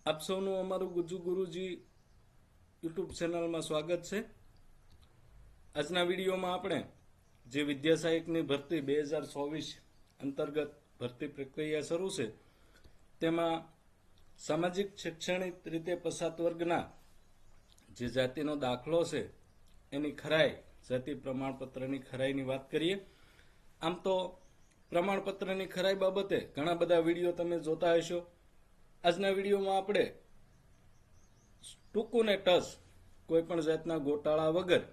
આપ સૌનું અમારું ગુજુ ગુરુજી યુટ્યુબ ચેનલમાં સ્વાગત છે। આજના વિડીયોમાં આપણે જે વિદ્યા સહાયકની ભરતી 2024 અંતર્ગત ભરતી પ્રક્રિયા શરૂ છે તેમાં સામાજિક શૈક્ષણિક રીતે પછાત વર્ગના જે જાતિનો દાખલો છે એની ખરાઈ, જાતિ પ્રમાણપત્રની ખરાઈની વાત કરીએ। આમ તો પ્રમાણપત્રની ખરાઈ બાબતે ઘણા બધા વિડીયો તમે જોતા હશો। આજના વિડીયોમાં આપણે ટૂંકું ને ટસ કોઈ પણ જાતના ગોટાળા વગર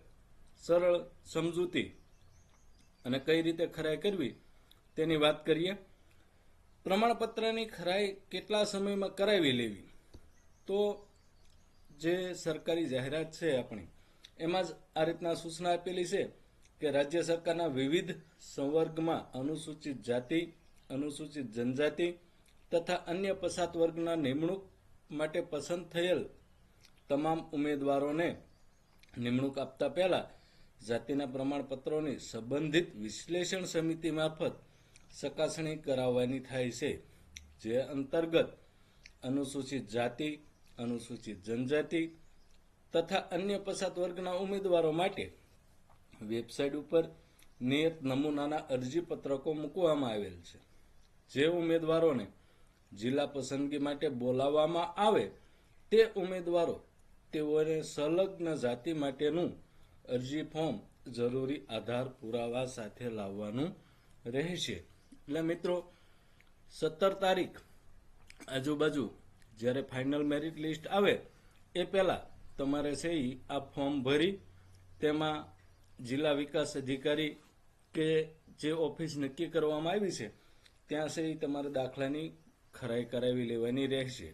સરળ સમજૂતી અને કઈ રીતે ખરાઈ કરવી તેની વાત કરીએ। પ્રમાણપત્રની ખરાઈ કેટલા સમયમાં કરાવી લેવી, તો જે સરકારી જાહેરાત છે આપણી એમાં જ આ રીતના સૂચના આપેલી છે કે રાજ્ય સરકારના વિવિધ સંવર્ગમાં અનુસૂચિત જાતિ, અનુસૂચિત જનજાતિ તથા અન્ય પછાત વર્ગના નિમણૂક માટે પસંદ થયેલ તમામ ઉમેદવારોને નિમણૂક આપતા પહેલા જાતિના પ્રમાણપત્રોની સંબંધિત વિશ્લેષણ સમિતિ મારફત ચકાસણી કરાવવાની થાય છે। જે અંતર્ગત અનુસૂચિત જાતિ, અનુસૂચિત જનજાતિ તથા અન્ય પછાત વર્ગના ઉમેદવારો માટે વેબસાઇટ ઉપર નિયત નમૂનાના અરજી પત્રકો મૂકવામાં આવેલ છે। જે ઉમેદવારોને જિલ્લા પસંદગી માટે બોલાવવામાં આવે તે ઉમેદવારો તેઓને સંલગ્ન જાતિ માટેનું અરજી ફોર્મ જરૂરી આધાર પુરાવા સાથે લાવવાનું રહેશે। એટલે મિત્રો 17 તારીખ આજુબાજુ જ્યારે ફાઇનલ મેરિટ લિસ્ટ આવે એ પહેલા તમારે છે આ ફોર્મ ભરી તેમાં જિલ્લા વિકાસ અધિકારી કે જે ઓફિસ નક્કી કરવામાં આવી છે ત્યાં છે તમારે દાખલાની ખરાઈ કરાવી લેવાની રહેશે।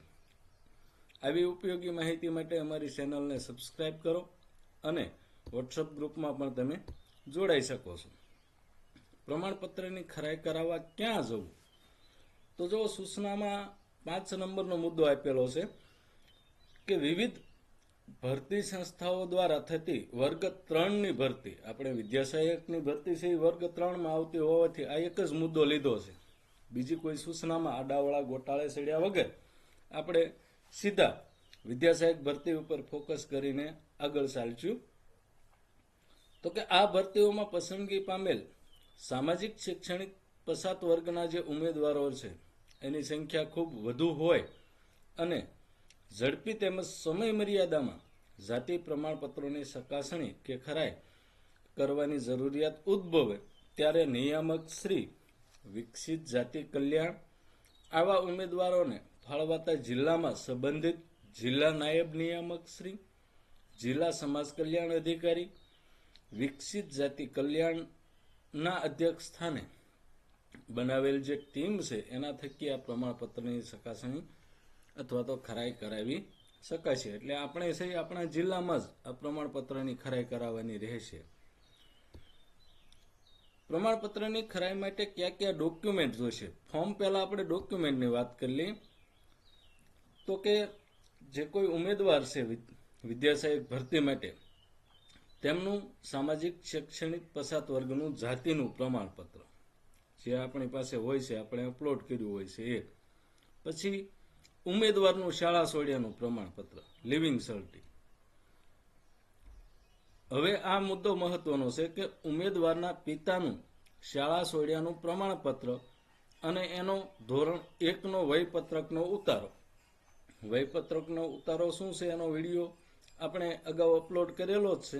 આવી ઉપયોગી માહિતી માટે અમારી ચેનલને સબસ્ક્રાઇબ કરો અને વોટ્સઅપ ગ્રુપમાં પણ તમે જોડાઈ શકો છો। પ્રમાણપત્રની ખરાઈ કરાવવા ક્યાં જવું, તો જો સૂચનામાં 5 નંબરનો મુદ્દો આપેલો છે કે વિવિધ ભરતી સંસ્થાઓ દ્વારા થતી વર્ગ 3ની ભરતી, આપણે વિદ્યા સહાયકની ભરતી છે એ વર્ગ 3માં આવતી હોવાથી આ એક જ મુદ્દો લીધો છે। બીજી કોઈ સૂચનામાં આડાવળા ગોટાળે સડ્યા વગર આપણે સીધા વિદ્યા સહાયક ભરતી ઉપર ફોકસ કરીને આગળ ચાલશું। તો કે આ ભરતીઓમાં પસંદગી પામેલ સામાજિક શૈક્ષણિક પછાત વર્ગના જે ઉમેદવારો છે એની સંખ્યા ખૂબ વધુ હોય અને ઝડપી તેમજ સમય મર્યાદામાં જાતિ પ્રમાણપત્રોની ચકાસણી કે ખરાઈ કરવાની જરૂરિયાત ઉદ્ભવે ત્યારે નિયામક શ્રી વિકસિત જાતિ કલ્યાણ આવા ઉમેદવારોને ફાળવાતા જિલ્લામાં સંબંધિત જિલ્લા નાયબ નિયામક શ્રી, જિલ્લા સમાજ કલ્યાણ અધિકારી, વિકસિત જાતિ કલ્યાણના અધ્યક્ષ સ્થાને બનાવેલ જે ટીમ છે એના થકી આ પ્રમાણપત્રની ચકાસણી અથવા તો ખરાઈ કરાવી શકાશે। એટલે આપણે છે આપણા જિલ્લામાં જ આ પ્રમાણપત્રની ખરાઈ કરાવવાની રહેશે। પ્રમાણપત્રની ખરાઈ માટે કયા કયા ડોક્યુમેન્ટ જોઈશે, ફોર્મ પહેલા આપણે ડોક્યુમેન્ટની વાત કરી લઈએ। તો કે જે કોઈ ઉમેદવાર છે વિદ્યા સહાયક ભરતી માટે તેમનું સામાજિક શૈક્ષણિક પછાત વર્ગનું જાતિનું પ્રમાણપત્ર જે આપણી પાસે હોય છે, આપણે અપલોડ કર્યું હોય છે એ, પછી ઉમેદવારનું શાળા છોડ્યાનું પ્રમાણપત્ર લિવિંગ સર્ટિફિકેટ। હવે આ મુદ્દો મહત્વનો છે કે ઉમેદવારના પિતાનું શાળા છોડ્યાનું પ્રમાણપત્ર અને એનો ધોરણ 1નો વયપત્રકનો ઉતારો। વયપત્રકનો ઉતારો શું છે એનો વિડીયો આપણે અગાઉ અપલોડ કરેલો જ છે,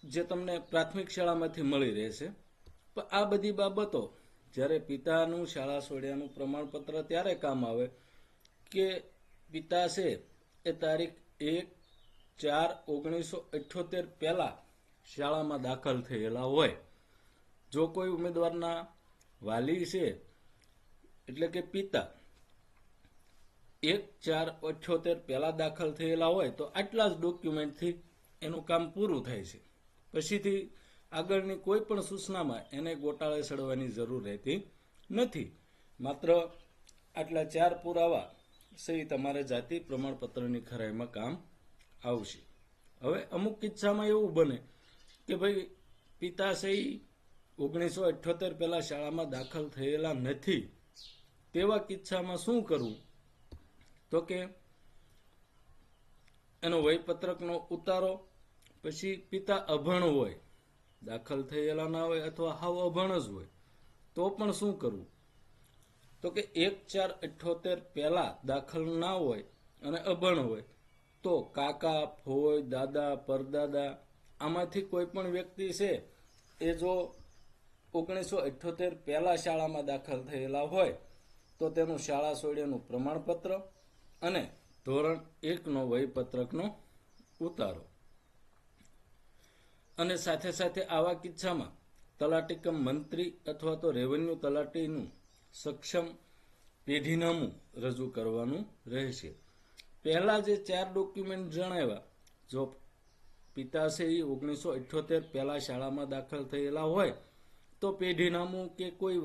જે તમને પ્રાથમિક શાળામાંથી મળી રહેશે। પણ આ બધી બાબતો જ્યારે પિતાનું શાળા છોડ્યાનું પ્રમાણપત્ર ત્યારે કામ આવે કે પિતા છે એ તારીખ 1/4/1978 પહેલા શાળામાં દાખલ થયેલા હોય। જો કોઈ ઉમેદવારના વાલી છે એટલે કે પિતા 1/4/78 પહેલા દાખલ થયેલા હોય તો આટલા જ ડોક્યુમેન્ટથી એનું કામ પૂરું થાય છે। પછીથી આગળની કોઈ પણ સૂચનામાં એને ગોટાળે સડવાની જરૂર રહેતી નથી। માત્ર આટલા 4 પુરાવા સહી તમારે જાતિ પ્રમાણપત્રની ખરાઈમાં કામ આવશે। હવે અમુક કિસ્સામાં એવું બને કે ભાઈ પિતા સહી 1978 પહેલા શાળામાં દાખલ થયેલા નથી, તેવા કિસ્સામાં શું કરવું, તો કે એનો વયપત્રકનો ઉતારો, પછી પિતા અભણ હોય, દાખલ થયેલા ના હોય અથવા હાવ અભણ જ હોય તો પણ શું કરવું? તો કે 1/4/78 પહેલા દાખલ ના હોય અને અભણ હોય તો કાકા, ફોય, દાદા, પરદાદા આમાંથી કોઈ પણ વ્યક્તિ છે એ જો 1978 પહેલા શાળામાં દાખલ થયેલા હોય તો તેનું શાળા સોળિયાનું પ્રમાણપત્ર અને ધોરણ 1નો વયપત્રકનો ઉતારો. અને સાથે સાથે આવા કિસ્સામાં તલાટી કમ મંત્રી અથવા તો રેવન્યુ તલાટીનું સક્ષમ પેઢીનામું રજૂ કરવાનું રહેશે. પહેલા જે 4 ડોક્યુમેન્ટ જણાવ્યા, જો પિતા છે એ 1978 પહેલા શાળામાં દાખલ થયેલા હોય તો પેઢીનામું કે કોઈ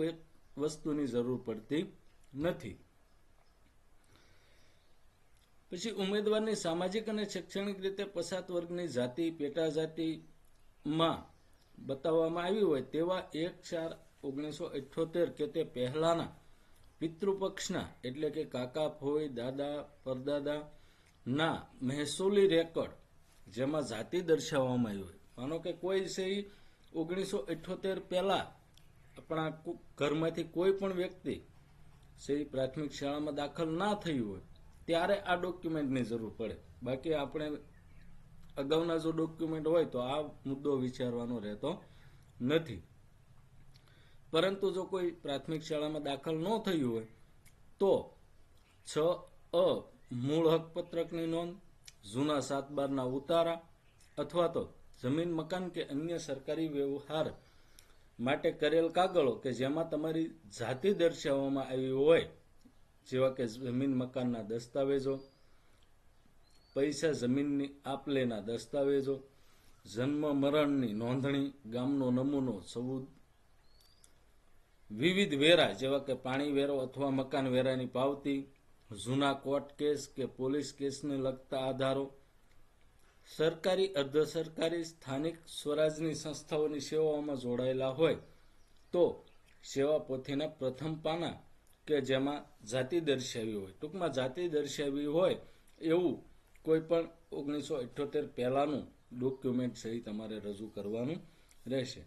વસ્તુની જરૂર પડતી નથી. પછી ઉમેદવારની સામાજિક અને શૈક્ષણિક રીતે પછાત વર્ગની જાતિ, પેટા જાતિમાં બતાવવામાં આવી હોય તેવા 1/4/1978 કે તે પહેલાના પિતૃપક્ષના એટલે કે કાકા, ફોઈ, દાદા, પરદાદા ના મહેસૂલી રેકોર્ડ જેમાં જાતિ દર્શાવવામાં આવી હોય. માનો કે કોઈ છે 1978 પહેલા આપણા ઘરમાંથી કોઈ પણ વ્યક્તિ છે પ્રાથમિક શાળામાં દાખલ ના થયું હોય ત્યારે આ ડોક્યુમેન્ટની જરૂર પડે. બાકી આપણે અગાઉના જો ડોક્યુમેન્ટ હોય તો આ મુદ્દો વિચારવાનો રહેતો નથી. પરંતુ જો કોઈ પ્રાથમિક શાળામાં દાખલ ન થયું હોય તો 6અ મૂળ હકપત્રકની નોંધ, જૂના 7/12ના ઉતારા અથવા તો જમીન, મકાન કે અન્ય સરકારી વ્યવહાર માટે કરેલ કાગળો કે જેમાં તમારી જાતિ દર્શાવવામાં આવી હોય, જેવા કે જમીન મકાનના દસ્તાવેજો, પૈસા જમીનની આપ-લેના દસ્તાવેજો, જન્મ મરણની નોંધણી, ગામનો નમૂનો, સબૂત, વિવિધ વેરા જેવા કે પાણી વેરો અથવા મકાન વેરાની પાવતી, જૂના કોર્ટ કેસ કે પોલીસ કેસને લગતા આધારો, સરકારી, અર્ધ સરકારી, સ્થાનિક સ્વરાજની સંસ્થાઓની સેવાઓમાં જોડાયેલા હોય તો સેવા પોથીના પ્રથમ પાના કે જેમાં જાતિ દર્શાવી હોય, ટૂંકમાં જાતિ દર્શાવી હોય એવું કોઈ પણ 1978 પહેલાનું ડોક્યુમેન્ટ સહિત તમારે રજૂ કરવાનું રહેશે.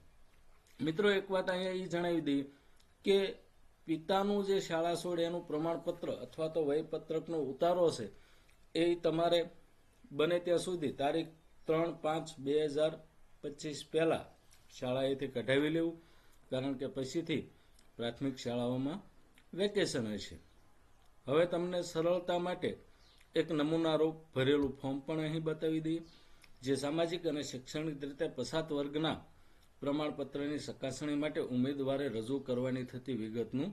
મિત્રો, એક વાત અહીંયા એ જણાવી દઈએ કે પિતાનું જે શાળા સોળિયાનું પ્રમાણપત્ર અથવા તો વયપત્રકનો ઉતારો છે એ તમારે બને ત્યાં સુધી તારીખ 3/5/2025 પહેલા શાળાએથી કઢાવી લેવું, કારણ કે પછીથી પ્રાથમિક શાળાઓમાં વેકેશન હશે. હવે તમને સરળતા માટે એક નમૂનારૂપ ભરેલું ફોર્મ પણ અહીં બતાવી દઈએ, જે સામાજિક અને શૈક્ષણિક રીતે પછાત વર્ગના પ્રમાણપત્રની ચકાસણી માટે ઉમેદવારે રજૂ કરવાની થતી વિગતનું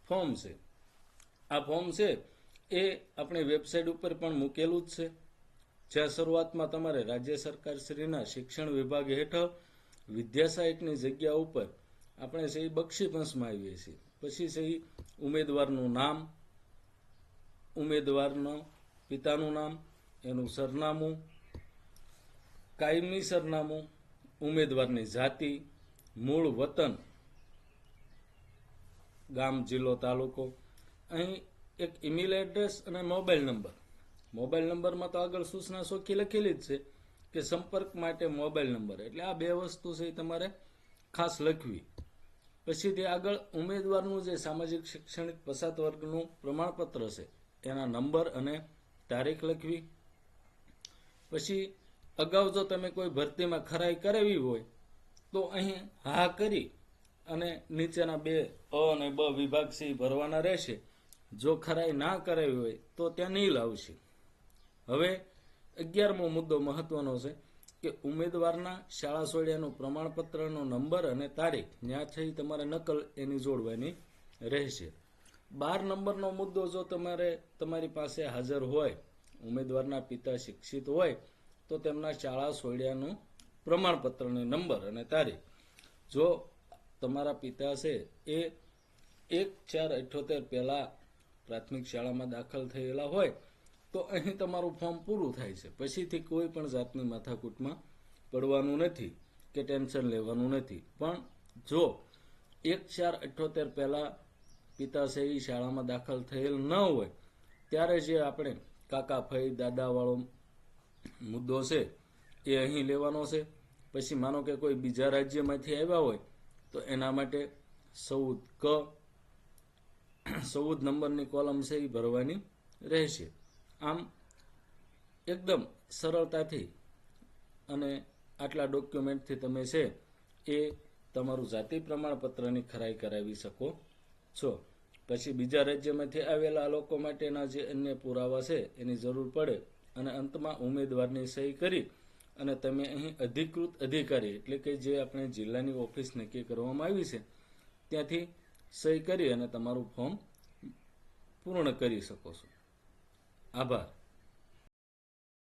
ફોર્મ છે. આ ફોર્મ છે એ આપણી વેબસાઇટ ઉપર પણ મૂકેલું જ છે, જ્યાં શરૂઆતમાં તમારે રાજ્ય સરકાર શ્રીના શિક્ષણ વિભાગ હેઠળ વિદ્યાસહાયકની જગ્યા ઉપર આપણે છે એ બક્ષી પંચમાં આવીએ છીએ. પછી છે એ ઉમેદવારનું નામ, ઉમેદવારનો પિતાનું નામ, એનું સરનામું, કાયમી સરનામું, ઉમેદવારની જાતિ, મૂળ વતન, ગામ, જિલ્લો, તાલુકો, અહીં એક ઈમેલ એડ્રેસ અને મોબાઈલ નંબર. મોબાઈલ નંબરમાં તો આગળ સૂચના ચોખ્ખી લખેલી જ છે કે સંપર્ક માટે મોબાઈલ નંબર, એટલે આ 2 વસ્તુ છે એ તમારે ખાસ લખવી. પછીથી આગળ ઉમેદવારનું જે સામાજિક શૈક્ષણિક પછાત વર્ગનું પ્રમાણપત્ર છે એના નંબર અને તારીખ લખવી. પછી અગાઉ જો તમે કોઈ ભરતીમાં ખરાઈ કરાવી હોય તો અહીં હા કરી અને નીચેના 2 અ અને બ વિભાગ છે ભરવાના રહેશે. જો ખરાઈ ના કરાવી હોય તો ત્યાં નીલ આવશે. હવે 11મો મુદ્દો મહત્વનો છે કે ઉમેદવારના શાળા સોળિયાનું પ્રમાણપત્રનો નંબર અને તારીખ ત્યાંથી તમારે નકલ એની જોડવાની રહેશે. 12 નંબરનો મુદ્દો જો તમારી પાસે હાજર હોય, ઉમેદવારના પિતા શિક્ષિત હોય તો તેમના શાળા સોળિયાનું પ્રમાણપત્રનો નંબર અને તારીખ. જો તમારા પિતા છે એ 1/4/78 પહેલા પ્રાથમિક શાળામાં દાખલ થયેલા હોય તો અહીં તમારું ફોર્મ પૂરું થાય છે. પછીથી કોઈ પણ જાતની માથાકૂટમાં પડવાનું નથી કે ટેન્શન લેવાનું નથી. પણ જો 1/4/78 પહેલા પિતા છે એ શાળામાં દાખલ થયેલ ન હોય ત્યારે જે આપણે કાકા ફઈ દાદાવાળો મુદ્દો છે એ અહીં લેવાનો છે. પછી માનો કે કોઈ બીજા રાજ્યમાંથી આવ્યા હોય તો એના માટે 14 નંબરની કોલમ છે એ ભરવાની રહેશે. આમ એકદમ સરળતાથી અને આટલા ડોક્યુમેન્ટથી તમે છે એ તમારું જાતિ પ્રમાણપત્રની ખરાઈ કરાવી શકો છો. પછી બીજા રાજ્યમાંથી આવેલા લોકો માટેના જે અન્ય પુરાવા છે એની જરૂર પડે અને અંતમાં ઉમેદવારની સહી કરી અને તમે અહીં અધિકૃત અધિકારી એટલે કે જે આપણે જિલ્લાની ઓફિસ નક્કી કરવામાં આવી છે ત્યાંથી સહી કરી અને તમારું ફોર્મ પૂર્ણ કરી શકો છો. આભાર.